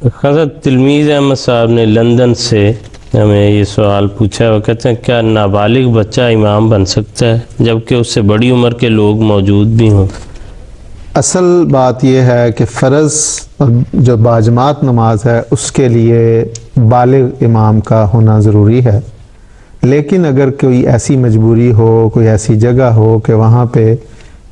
حضرت تلمیذ احمد صاحب نے لندن سے ہمیں یہ سوال پوچھا، وہ کہتے ہیں کیا نابالغ بچہ امام بن سکتا ہے جبکہ اس سے بڑی عمر کے لوگ موجود بھی ہوں؟ اصل بات یہ ہے کہ فرض جو باجماعت نماز ہے اس کے لیے بالغ امام کا ہونا ضروری ہے، لیکن اگر کوئی ایسی مجبوری ہو، کوئی ایسی جگہ ہو کہ وہاں پہ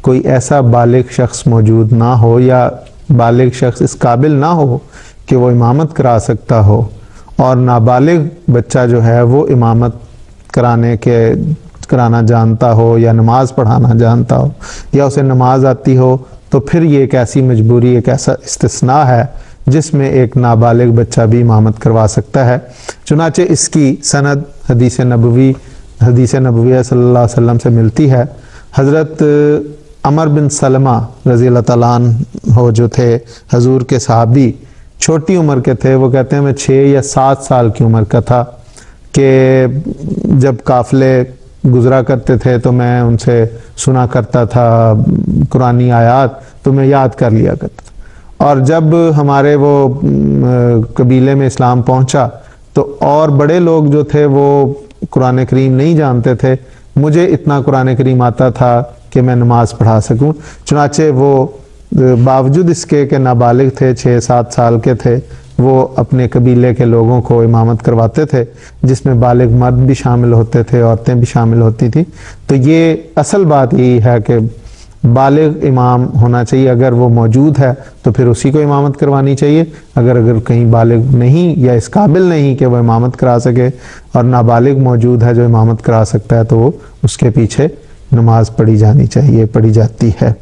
کوئی ایسا بالغ شخص موجود نہ ہو یا بالغ شخص اس قابل نہ ہو کہ وہ امامت کرا سکتا ہو، اور نابالغ بچہ جو ہے وہ امامت کرانا جانتا ہو یا نماز پڑھانا جانتا ہو یا اسے نماز آتی ہو، تو پھر یہ ایک ایسی مجبوری، ایک ایسا استثناء ہے جس میں ایک نابالغ بچہ بھی امامت کروا سکتا ہے۔ چنانچہ اس کی سند حدیث نبویہ صلی اللہ علیہ وسلم سے ملتی ہے۔ حضرت عمر بن سلمہ رضی اللہ تعالیٰ عنہ جو تھے حضور کے صحابی، چھوٹی عمر کے تھے، وہ کہتے ہیں میں 6 یا 7 سال کی عمر کا تھا کہ جب قافلے گزرا کرتے تھے تو میں ان سے سنا کرتا تھا قرآنی آیات، تو میں یاد کر لیا کرتا تھا، اور جب ہمارے وہ قبیلے میں اسلام پہنچا تو اور بڑے لوگ جو تھے وہ قرآن کریم نہیں جانتے تھے، مجھے اتنا قرآن کریم آتا تھا کہ میں نماز پڑھا سکوں۔ چنانچہ وہ باوجود اس کے کہ نابالغ تھے، 6-7 سال کے تھے، وہ اپنے قبیلے کے لوگوں کو امامت کرواتے تھے، جس میں بالغ مرد بھی شامل ہوتے تھے، عورتیں بھی شامل ہوتی تھیں۔ تو یہ اصل بات یہی ہے کہ بالغ امام ہونا چاہیے، اگر وہ موجود ہے تو پھر اسی کو امامت کروانی چاہیے، اگر کہیں بالغ نہیں یا اس قابل نہیں کہ وہ امامت کرا سکے اور نابالغ موجود ہے جو امامت کرا سکتا ہے، تو وہ اس کے پیچھے نماز پڑھی جانی چاہیے، پڑھی جاتی ہے۔